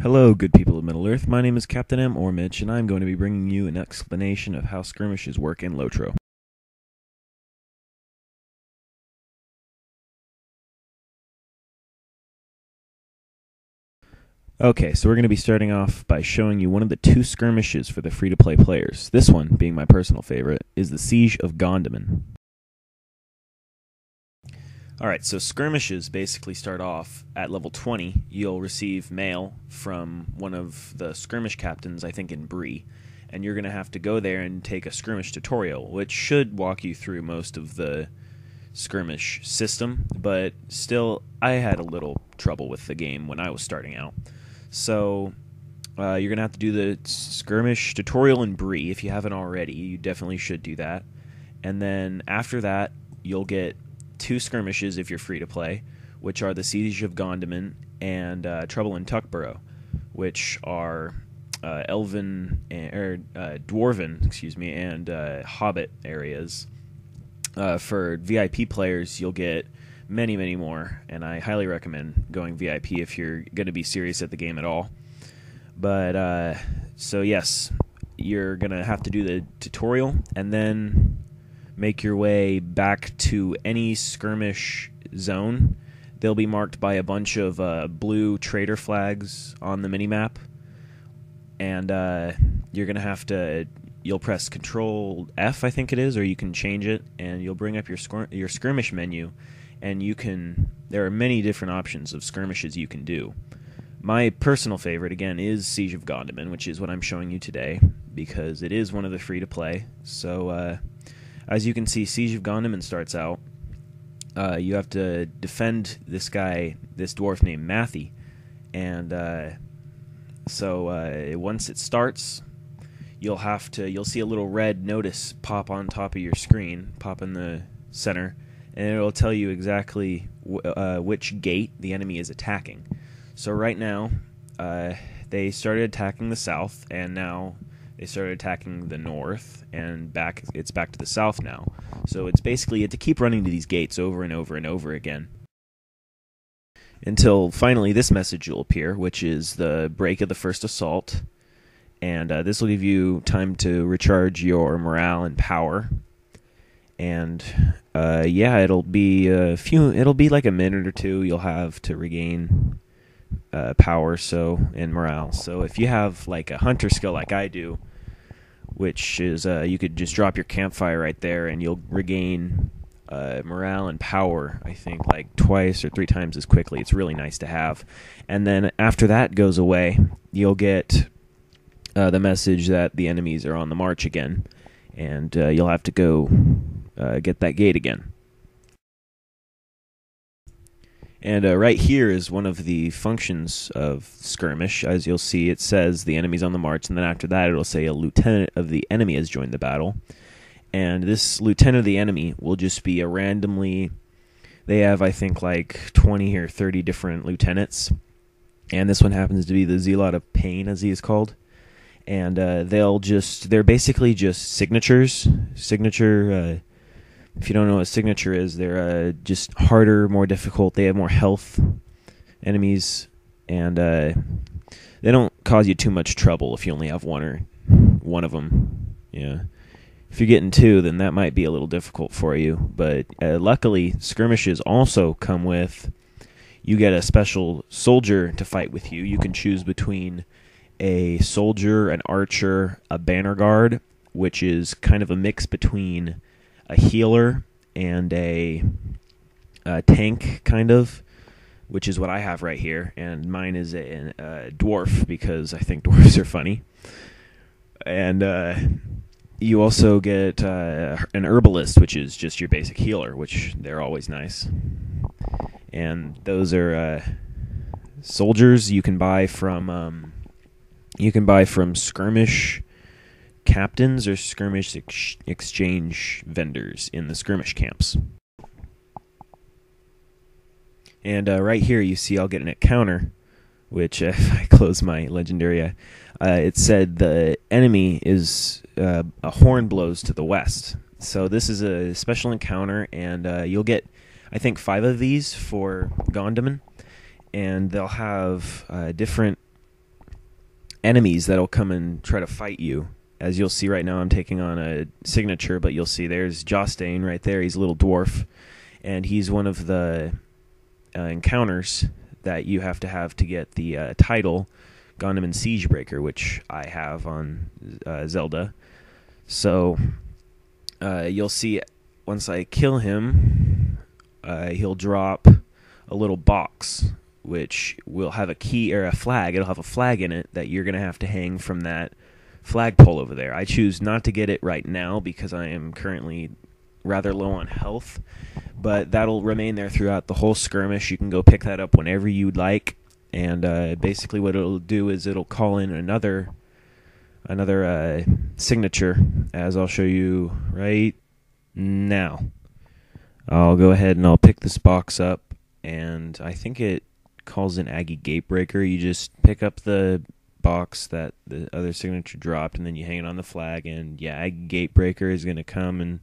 Hello, good people of Middle-earth. My name is Captain M. or Mitch, and I'm going to be bringing you an explanation of how skirmishes work in Lotro. Okay, so we're going to be starting off by showing you one of the two skirmishes for the free-to-play players. This one, being my personal favorite, is the Siege of Gondeman. Alright, so skirmishes basically start off at level 20. You'll receive mail from one of the skirmish captains, I think in Bree, and you're going to have to go there and take a skirmish tutorial, which should walk you through most of the skirmish system, but still, I had a little trouble with the game when I was starting out. So, you're going to have to do the skirmish tutorial in Bree. If you haven't already, you definitely should do that. And then after that, you'll get two skirmishes if you're free to play, which are the Siege of Gondeman and Trouble in Tuckborough, which are dwarven, and hobbit areas. For VIP players, you'll get many more, and I highly recommend going VIP if you're going to be serious at the game at all. But so yes, you're going to have to do the tutorial and then make your way back to any skirmish zone. They'll be marked by a bunch of blue trader flags on the minimap, and you're going to have to, you'll press Control F, I think it is, or you can change it, and you'll bring up your skirmish menu, and there are many different options of skirmishes you can do. My personal favorite, again, is Siege of Gondeman, which is what I'm showing you today, because it is one of the free-to-play. So, as you can see, Siege of Gondeman starts out. You have to defend this dwarf named Matthew, and once it starts, you'll see a little red notice pop on top of your screen, pop in the center, and it'll tell you exactly which gate the enemy is attacking. So right now, they started attacking the south, and now they started attacking the north, and it's back to the south now. So it's basically you have to keep running to these gates over and over and over again, until finally this message will appear, which is the break of the first assault. And this will give you time to recharge your morale and power. And yeah, it'll be like a minute or two you'll have to regain power and morale. So if you have like a hunter skill like I do, which is you could just drop your campfire right there and you'll regain morale and power, I think, like twice or three times as quickly. It's really nice to have. And then after that goes away, you'll get the message that the enemies are on the march again, and you'll have to go get that gate again. And right here is one of the functions of skirmish. As you'll see, it says the enemy's on the march, and then after that it'll say a lieutenant of the enemy has joined the battle. And this lieutenant of the enemy will just be they have, I think, like 20 or 30 different lieutenants, and this one happens to be the Zealot of Pain, as he is called. And they're basically just signatures. If you don't know what a signature is, they're just harder, more difficult. They have more health enemies, and they don't cause you too much trouble if you only have one of them. Yeah. If you're getting two, then that might be a little difficult for you. But luckily, skirmishes also come with, you get a special soldier to fight with you. You can choose between a soldier, an archer, a banner guard, which is kind of a mix between a healer and a tank, kind of, which is what I have right here. And mine is a dwarf, because I think dwarves are funny. And you also get an herbalist, which is just your basic healer, which they're always nice. And those are soldiers you can buy from skirmish captains or skirmish exchange vendors in the skirmish camps. And right here you see I'll get an encounter which if I close my legendary, it said the enemy is a horn blows to the west. So this is a special encounter, and you'll get, I think, 5 of these for Gondaman, and they'll have different enemies that'll come and try to fight you. As you'll see right now, I'm taking on a signature, but you'll see there's Jostane right there. He's a little dwarf, and he's one of the encounters that you have to get the title Gondaman Siegebreaker, which I have on Zelda. So you'll see once I kill him, he'll drop a little box, which will have a key or a flag. It'll have a flag in it that you're going to have to hang from that flagpole over there. I choose not to get it right now because I am currently rather low on health, but that'll remain there throughout the whole skirmish. You can go pick that up whenever you'd like, and basically what it'll do is it'll call in another signature, as I'll show you right now. I'll go ahead and I'll pick this box up, and I think it calls in Aggie Gatebreaker. You just pick up the box that the other signature dropped, and then you hang it on the flag, and yeah, Aggie Gatebreaker is going to come, and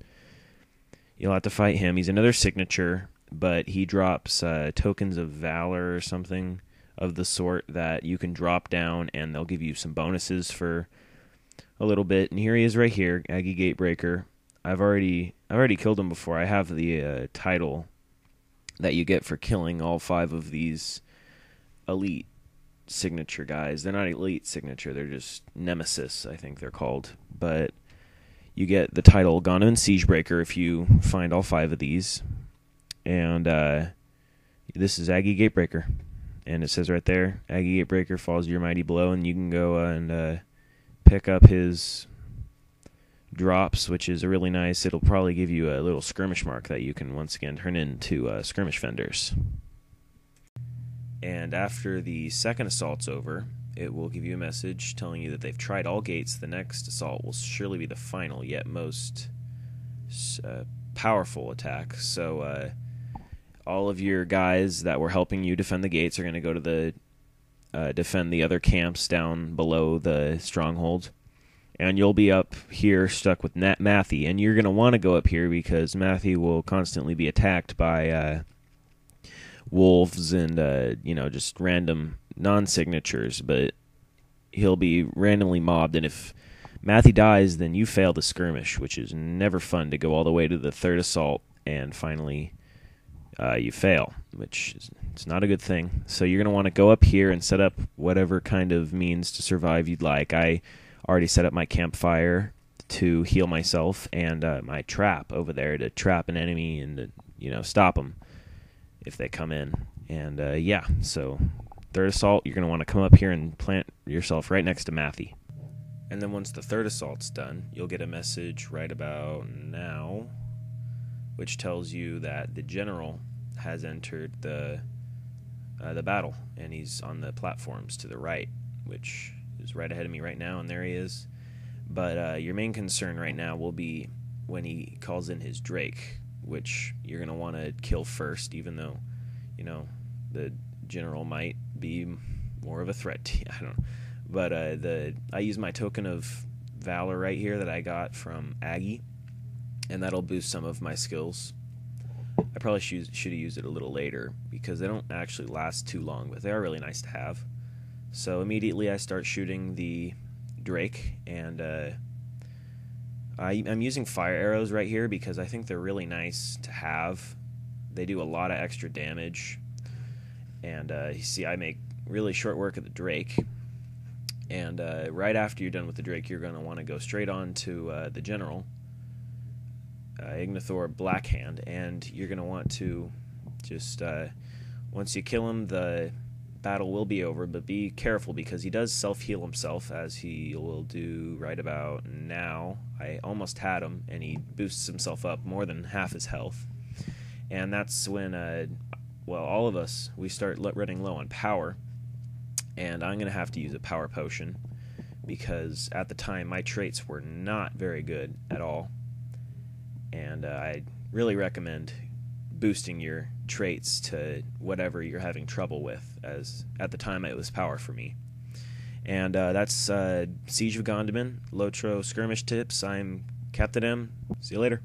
you'll have to fight him. He's another signature, but he drops tokens of valor or something of the sort that you can drop down, and they'll give you some bonuses for a little bit. And here he is right here, Aggie Gatebreaker. I've already killed him before. I have the title that you get for killing all 5 of these elite signature guys. They're not elite signature, they're just nemesis, I think they're called. But you get the title Gondaman Siegebreaker if you find all 5 of these. And this is Aggie Gatebreaker. And it says right there, Aggie Gatebreaker falls to your mighty blow, and you can go and pick up his drops, which is really nice. It'll probably give you a little skirmish mark that you can once again turn into skirmish vendors. And after the second assault's over, it will give you a message telling you that they've tried all gates. The next assault will surely be the final, yet most powerful attack. So all of your guys that were helping you defend the gates are going to go to the defend the other camps down below the stronghold. And you'll be up here stuck with Matthew, and you're going to want to go up here because Matthew will constantly be attacked by wolves and just random non-signatures, but he'll be randomly mobbed, and if Matthew dies, then you fail the skirmish, which is never fun to go all the way to the third assault and finally you fail, which is it's not a good thing. So you're going to want to go up here and set up whatever kind of means to survive you'd like. I already set up my campfire to heal myself, and my trap over there to trap an enemy and to stop them if they come in. And yeah, so third assault, you're going to want to come up here and plant yourself right next to Matthew. And then once the third assault's done, you'll get a message right about now, which tells you that the general has entered the battle, and he's on the platforms to the right, which is right ahead of me right now, and there he is. But your main concern right now will be when he calls in his Drake, which you're going to want to kill first, even though, the general might be more of a threat to you. I don't know. But I use my token of valor right here that I got from Aggie, and that'll boost some of my skills. I probably should have used it a little later because they don't actually last too long, but they are really nice to have. So immediately I start shooting the Drake, and I'm using fire arrows right here because I think they're really nice to have. They do a lot of extra damage, and you see I make really short work of the Drake. And right after you're done with the Drake, you're going to want to go straight on to the general, Ignithor Blackhand, and you're going to want to just, once you kill him, the battle will be over, but be careful because he does self-heal himself, as he will do right about now. I almost had him, and he boosts himself up more than half his health. And that's when, all of us, we start running low on power, and I'm going to have to use a power potion because at the time my traits were not very good at all. And I really recommend boosting your traits to whatever you're having trouble with, as at the time it was power for me. And that's Siege of Gondaman, Lotro skirmish tips. I'm Captain M. See you later.